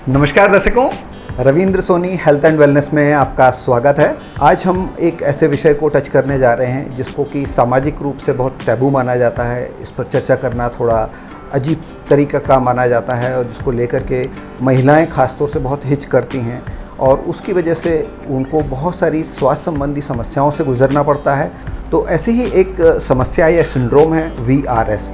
नमस्कार दर्शकों, Ravindra Soni health and wellness में आपका स्वागत है। आज हम एक ऐसे विषय को टच करने जा रहे हैं जिसको कि सामाजिक रूप से बहुत टैबू माना जाता है। इस पर चर्चा करना थोड़ा अजीब तरीका का माना जाता है और जिसको लेकर के महिलाएं खासतौर से बहुत हिच करती हैं और उसकी वजह से उनको बहुत सारी स्वास्थ्य संबंधी समस्याओं से गुजरना पड़ता है। तो ऐसी ही एक समस्या या सिंड्रोम है VRS।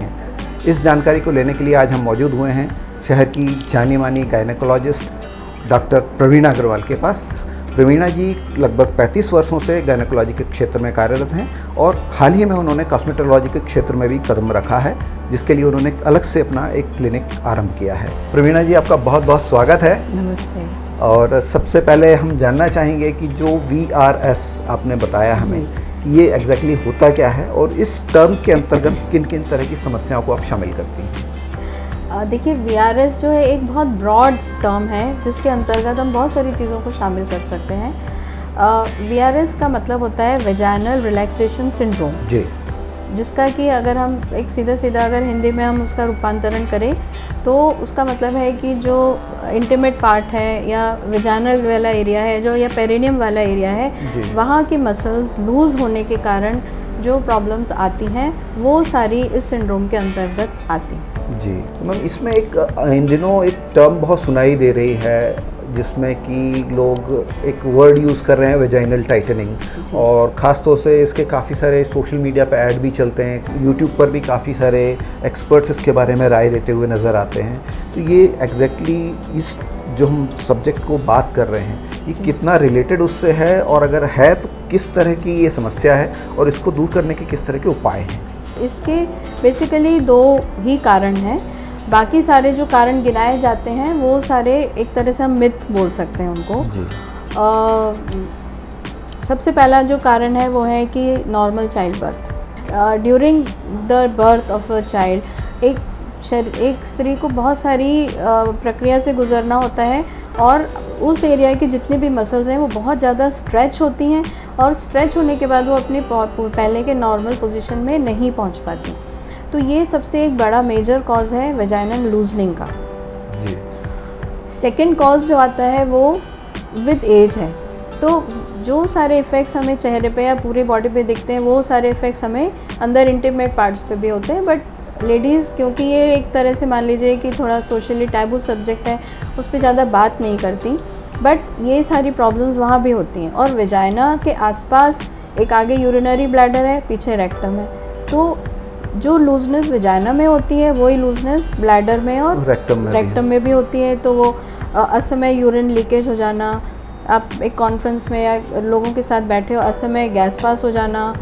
इस जानकारी को लेने के लिए आज हम मौजूद हुए हैं शहर की जानी मानी गायनेकोलॉजिस्ट डॉक्टर प्रवीणा अग्रवाल के पास। प्रवीणा जी लगभग 35 वर्षों से गायनेकोलॉजी के क्षेत्र में कार्यरत हैं और हाल ही में उन्होंने कॉस्मेटोलॉजी के क्षेत्र में भी कदम रखा है, जिसके लिए उन्होंने अलग से अपना एक क्लिनिक आरंभ किया है। प्रवीणा जी, आपका बहुत बहुत स्वागत है। नमस्ते। और सबसे पहले हम जानना चाहेंगे कि जो VRS आपने बताया हमें, ये एग्जैक्टली होता क्या है और इस टर्म के अंतर्गत किन किन तरह की समस्याओं को आप शामिल करती हैं? देखिए, VRS जो है एक बहुत ब्रॉड टर्म है जिसके अंतर्गत हम बहुत सारी चीज़ों को शामिल कर सकते हैं। VRS का मतलब होता है वेजाइनल रिलैक्सेशन सिंड्रोम जी, जिसका कि अगर हम एक सीधा अगर हिंदी में हम उसका रूपांतरण करें तो उसका मतलब है कि जो इंटीमेट पार्ट है या वेजाइनल वाला एरिया है जो या पेरिनियम वाला एरिया है, वहाँ की मसल्स लूज़ होने के कारण जो प्रॉब्लम्स आती हैं वो सारी इस सिंड्रोम के अंतर्गत आती हैं जी। मैम, इसमें इन दिनों एक टर्म बहुत सुनाई दे रही है जिसमें कि लोग एक वर्ड यूज़ कर रहे हैं वेजाइनल टाइटनिंग, और ख़ास तौर से इसके काफ़ी सारे सोशल मीडिया पे ऐड भी चलते हैं। यूट्यूब पर भी काफ़ी सारे एक्सपर्ट्स इसके बारे में राय देते हुए नज़र आते हैं। तो ये एग्जैक्टली इस जो हम सब्जेक्ट को बात कर रहे हैं ये कितना रिलेटेड उससे है, और अगर है तो किस तरह की ये समस्या है और इसको दूर करने के किस तरह के उपाय हैं? इसके बेसिकली दो ही कारण हैं। बाकी सारे जो कारण गिनाए जाते हैं वो सारे एक तरह से हम मिथ बोल सकते हैं उनको। सबसे पहला जो कारण है वो है कि normal child birth. During the birth of a child एक स्त्री को बहुत सारी प्रक्रिया से गुजरना होता है और उस एरिया की जितनी भी मसल्स हैं वो बहुत ज़्यादा स्ट्रेच होती हैं और स्ट्रेच होने के बाद वो अपने पहले के नॉर्मल पोजीशन में नहीं पहुंच पाती। तो ये सबसे एक बड़ा मेजर कॉज है वेजाइनल लूजनिंग का। सेकंड कॉज जो आता है वो विद एज है। तो जो सारे इफ़ेक्ट्स हमें चेहरे पे या पूरे बॉडी पे दिखते हैं वो सारे इफ़ेक्ट्स हमें अंदर इंटीमेट पार्ट्स पे भी होते हैं। बट लेडीज़, क्योंकि ये एक तरह से मान लीजिए कि थोड़ा सोशली टैबू सब्जेक्ट है, उस पर ज़्यादा बात नहीं करती, बट ये सारी प्रॉब्लम्स वहाँ भी होती हैं। और वेजाइना के आसपास एक आगे यूरिनरी ब्लैडर है, पीछे रेक्टम है। तो जो लूजनेस वेजाइना में होती है वही लूजनेस ब्लैडर में और रेक्टम में भी होती है। तो वो असमय यूरिन लीकेज हो जाना, आप एक कॉन्फ्रेंस में या लोगों के साथ बैठे हो असमय गैस पास हो जाना,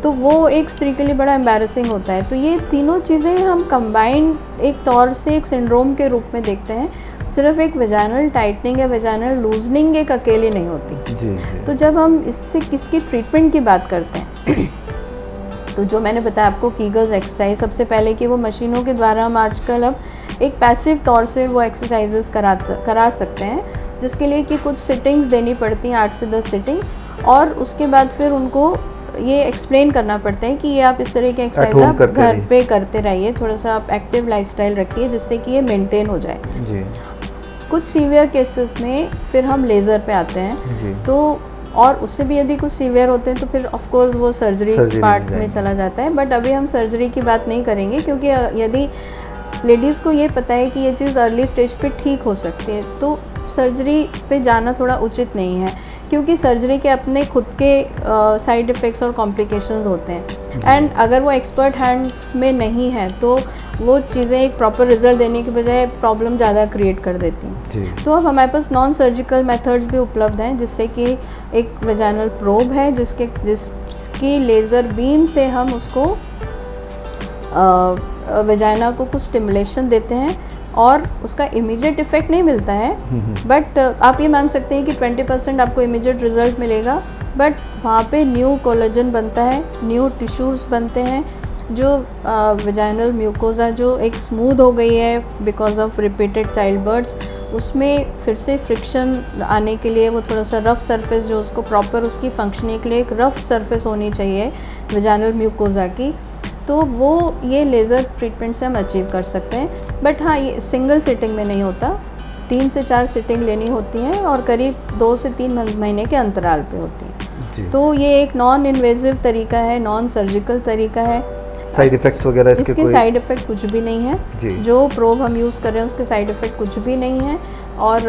तो वो एक स्त्री के लिए बड़ा एम्बैरेसिंग होता है। तो ये तीनों चीज़ें हम कंबाइंड एक तौर से एक सिंड्रोम के रूप में देखते हैं। सिर्फ एक वेजाइनल टाइटनिंग या वेजाइनल लूजनिंग एक अकेले नहीं होती जी। तो जब हम इसकी ट्रीटमेंट की बात करते हैं तो जो मैंने बताया आपको कीगल्स एक्सरसाइज, सबसे पहले कि वो मशीनों के द्वारा हम आजकल अब एक पैसिव तौर से वो एक्सरसाइजेस करा सकते हैं, जिसके लिए कि कुछ सिटिंग्स देनी पड़ती हैं, 8 से 10 सिटिंग, और उसके बाद फिर उनको ये एक्सप्लेन करना पड़ता है कि ये आप इस तरह के एक्सरसाइज आप घर पे करते रहिए, थोड़ा सा आप एक्टिव लाइफस्टाइल रखिए जिससे कि ये मेंटेन हो जाए जी। कुछ सीवियर केसेस में फिर हम लेज़र पे आते हैं जी। तो और उससे भी यदि कुछ सीवियर होते हैं तो फिर ऑफ कोर्स वो सर्जरी पार्ट में चला जाता है। बट अभी हम सर्जरी की बात नहीं करेंगे, क्योंकि यदि लेडीज़ को ये पता है कि ये चीज़ अर्ली स्टेज पे ठीक हो सकती है तो सर्जरी पे जाना थोड़ा उचित नहीं है, क्योंकि सर्जरी के अपने खुद के साइड इफ़ेक्ट्स और कॉम्प्लिकेशंस होते हैं। एंड अगर वो एक्सपर्ट हैंड्स में नहीं है तो वो चीज़ें एक प्रॉपर रिजल्ट देने के बजाय प्रॉब्लम ज़्यादा क्रिएट कर देती हैं। तो अब हमारे पास नॉन सर्जिकल मेथड्स भी उपलब्ध हैं, जिससे कि एक वेजाइनल प्रोब है जिसकी लेज़र बीम से हम उसको वेजाइना को कुछ स्टिमुलेशन देते हैं और उसका इमीडिएट इफेक्ट नहीं मिलता है, बट आप ये मान सकते हैं कि 20% आपको इमीडिएट रिजल्ट मिलेगा। बट वहाँ पे न्यू कोलेजन बनता है, न्यू टिश्यूज़ बनते हैं, जो वेजाइनल म्यूकोजा जो एक स्मूथ हो गई है because of repeated child births, उसमें फिर से फ्रिक्शन आने के लिए वो थोड़ा सा रफ़ सरफेस जो उसको प्रॉपर उसकी फंक्शनिंग के लिए एक रफ़ सरफेस होनी चाहिए वेजाइनल म्यूकोजा की, तो वो ये लेज़र ट्रीटमेंट से हम अचीव कर सकते हैं। बट हाँ, ये सिंगल सिटिंग में नहीं होता, 3 से 4 सिटिंग लेनी होती हैं और करीब 2 से 3 महीने के अंतराल पे होती हैं। तो ये एक नॉन इन्वेजिव तरीका है, नॉन सर्जिकल तरीका है। साइड इफ़ेक्ट्स वगैरह इसके कोई? साइड इफ़ेक्ट कुछ भी नहीं है। जो प्रोब हम यूज़ कर रहे हैं उसके साइड इफ़ेक्ट कुछ भी नहीं है और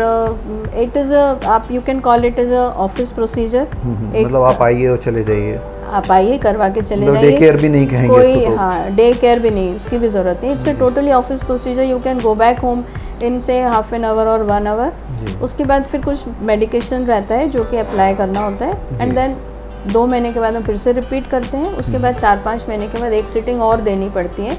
इट इज़ आप you can call it is a office procedure. मतलब आप आइए और चले जाइए, आप आइए करवा के चले जाइए। डे केयर भी नहीं कहेंगे कोई इसको तो। हाँ, डे केयर भी नहीं, उसकी भी ज़रूरत नहीं। It's a totally office procedure. You can go back home in से हाफ एन आवर और 1 आवर। उसके बाद फिर कुछ मेडिकेशन रहता है जो कि अप्लाई करना होता है एंड देन 2 महीने के बाद हम फिर से रिपीट करते हैं। उसके बाद 4-5 महीने के बाद एक सिटिंग और देनी पड़ती है।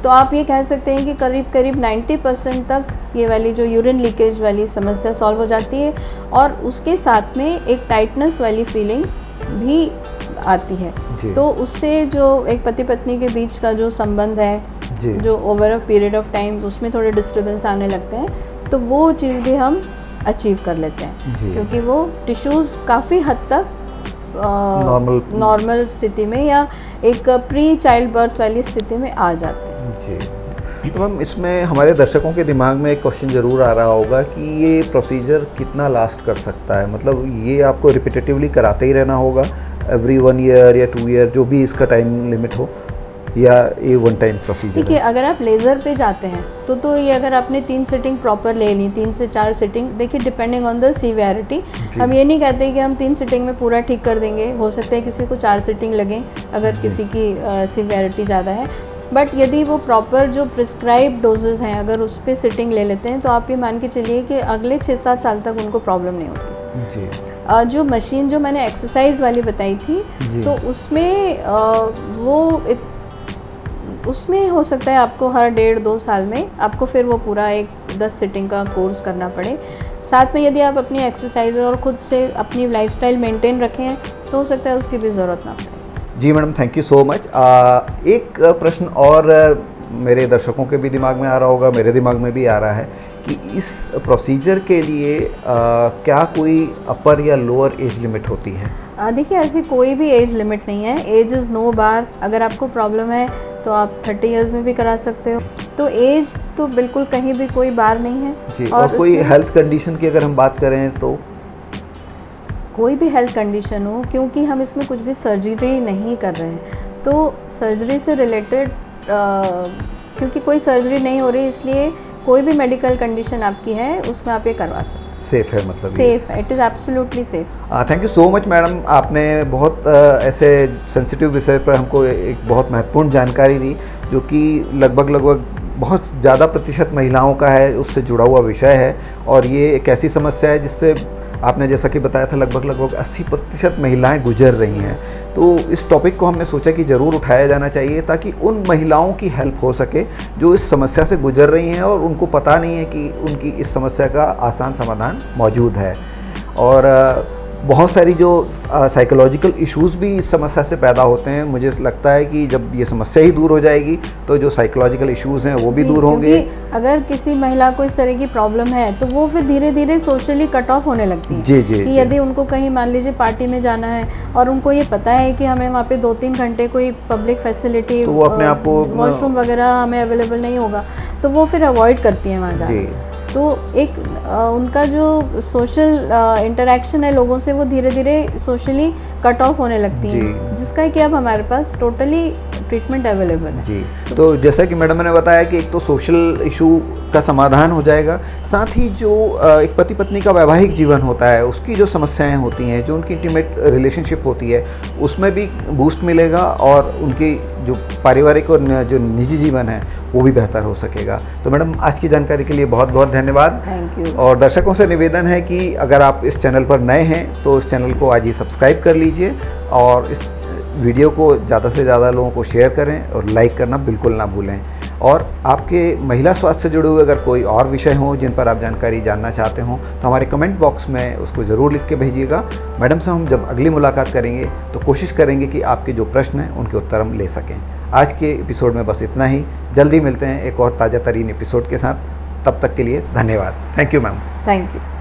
तो आप ये कह सकते हैं कि करीब 90% तक ये वाली जो यूरिन लीकेज वाली समस्या सॉल्व हो जाती है और उसके साथ में एक टाइटनेस वाली फीलिंग भी आती है। तो उससे जो एक पति पत्नी के बीच का जो संबंध है, जो over a period of time उसमें थोड़े डिस्टर्बेंस आने लगते हैं, तो वो चीज़ भी हम अचीव कर लेते हैं क्योंकि वो टिश्यूज़ काफ़ी हद तक नॉर्मल स्थिति में या एक प्री चाइल्ड बर्थ वाली स्थिति में आ जाते हैं। जी, तो मैम इसमें हमारे दर्शकों के दिमाग में एक क्वेश्चन ज़रूर आ रहा होगा कि ये प्रोसीजर कितना लास्ट कर सकता है, मतलब ये आपको रिपीटेटिवली कराते ही रहना होगा एवरी 1 ईयर या 2 ईयर, जो भी इसका टाइम लिमिट हो, या ये वन टाइम प्रोसीजर? देखिए, अगर आप लेज़र पे जाते हैं तो ये अगर आपने 3 सिटिंग प्रॉपर ले ली, 3 से 4 सिटिंग, देखिए डिपेंडिंग ऑन द सीवियरिटी, हम ये नहीं कहते कि हम 3 सिटिंग में पूरा ठीक कर देंगे। हो सकता है किसी को 4 सिटिंग लगें अगर किसी की सीवियरिटी ज़्यादा है। बट यदि वो प्रॉपर जो प्रिस्क्राइब डोजेज़ हैं अगर उस पर सिटिंग ले लेते हैं तो आप ये मान के चलिए कि अगले 6-7 साल तक उनको प्रॉब्लम नहीं होती। जी। जो मशीन जो मैंने एक्सरसाइज वाली बताई थी, तो उसमें उसमें हो सकता है आपको हर 1.5-2 साल में आपको फिर वो पूरा एक 10 सिटिंग का कोर्स करना पड़े। साथ में यदि आप अपनी एक्सरसाइज और ख़ुद से अपनी लाइफस्टाइल मेंटेन रखें तो हो सकता है उसकी भी ज़रूरत ना पड़े। जी madam, thank you so much. एक प्रश्न और मेरे दर्शकों के भी दिमाग में आ रहा होगा, मेरे दिमाग में भी आ रहा है कि इस प्रोसीजर के लिए क्या कोई अपर या लोअर एज लिमिट होती है? देखिए, ऐसी कोई भी एज लिमिट नहीं है। एज इज़ नो बार। अगर आपको प्रॉब्लम है तो आप 30 इयर्स में भी करा सकते हो। तो एज तो बिल्कुल कहीं भी कोई बार नहीं है। जी, और कोई हेल्थ कंडीशन की अगर हम बात करें तो? कोई भी हेल्थ कंडीशन हो, क्योंकि हम इसमें कुछ भी सर्जरी नहीं कर रहे हैं, तो सर्जरी से रिलेटेड क्योंकि कोई सर्जरी नहीं हो रही, इसलिए कोई भी मेडिकल कंडीशन आपकी है उसमें आप ये करवा सकते हैं। सेफ है, मतलब सेफ है, it is absolutely safe. Thank you so much madam, आपने बहुत ऐसे सेंसिटिव विषय पर हमको एक बहुत महत्वपूर्ण जानकारी दी जो कि लगभग बहुत ज़्यादा प्रतिशत महिलाओं का है, उससे जुड़ा हुआ विषय है। और ये एक ऐसी समस्या है जिससे आपने जैसा कि बताया था लगभग 80% महिलाएं गुजर रही हैं। तो इस टॉपिक को हमने सोचा कि ज़रूर उठाया जाना चाहिए ताकि उन महिलाओं की हेल्प हो सके जो इस समस्या से गुजर रही हैं और उनको पता नहीं है कि उनकी इस समस्या का आसान समाधान मौजूद है। और बहुत सारी जो साइकोलॉजिकल इश्यूज़ भी इस समस्या से पैदा होते हैं। मुझे लगता है कि जब ये समस्या ही दूर हो जाएगी तो जो साइकोलॉजिकल इश्यूज़ हैं वो भी दूर होंगे। अगर किसी महिला को इस तरह की प्रॉब्लम है तो वो फिर धीरे धीरे सोशली कट ऑफ होने लगती है। जी जी, कि यदि उनको कहीं मान लीजिए पार्टी में जाना है और उनको ये पता है कि हमें वहाँ पे 2-3 घंटे कोई पब्लिक फैसिलिटी, तो वो अपने आप को वॉशरूम वगैरह हमें अवेलेबल नहीं होगा, तो वो फिर अवॉइड करती हैं वहाँ जाना। तो एक उनका जो सोशल इंटरेक्शन है लोगों से वो धीरे धीरे सोशली कट ऑफ होने लगती हैं, जिसका कि अब हमारे पास टोटली ट्रीटमेंट अवेलेबल है। जी, तो जैसा कि मैडम ने बताया कि एक तो सोशल इशू का समाधान हो जाएगा, साथ ही जो एक पति पत्नी का वैवाहिक जीवन होता है उसकी जो समस्याएं होती हैं, जो उनकी इंटीमेट रिलेशनशिप होती है उसमें भी बूस्ट मिलेगा और उनकी जो पारिवारिक और जो निजी जीवन है वो भी बेहतर हो सकेगा। तो मैडम, आज की जानकारी के लिए बहुत बहुत धन्यवाद। Thank you. और दर्शकों से निवेदन है कि अगर आप इस चैनल पर नए हैं तो इस चैनल को आज ही सब्सक्राइब कर लीजिए और इस वीडियो को ज़्यादा से ज़्यादा लोगों को शेयर करें और लाइक करना बिल्कुल ना भूलें। और आपके महिला स्वास्थ्य से जुड़े हुए अगर कोई और विषय हो जिन पर आप जानकारी जानना चाहते हो तो हमारे कमेंट बॉक्स में उसको ज़रूर लिख के भेजिएगा। मैडम से हम जब अगली मुलाकात करेंगे तो कोशिश करेंगे कि आपके जो प्रश्न हैं उनके उत्तर हम ले सकें। आज के एपिसोड में बस इतना ही। जल्दी मिलते हैं एक और ताज़ा तरीन एपिसोड के साथ। तब तक के लिए धन्यवाद। Thank you ma'am. Thank you.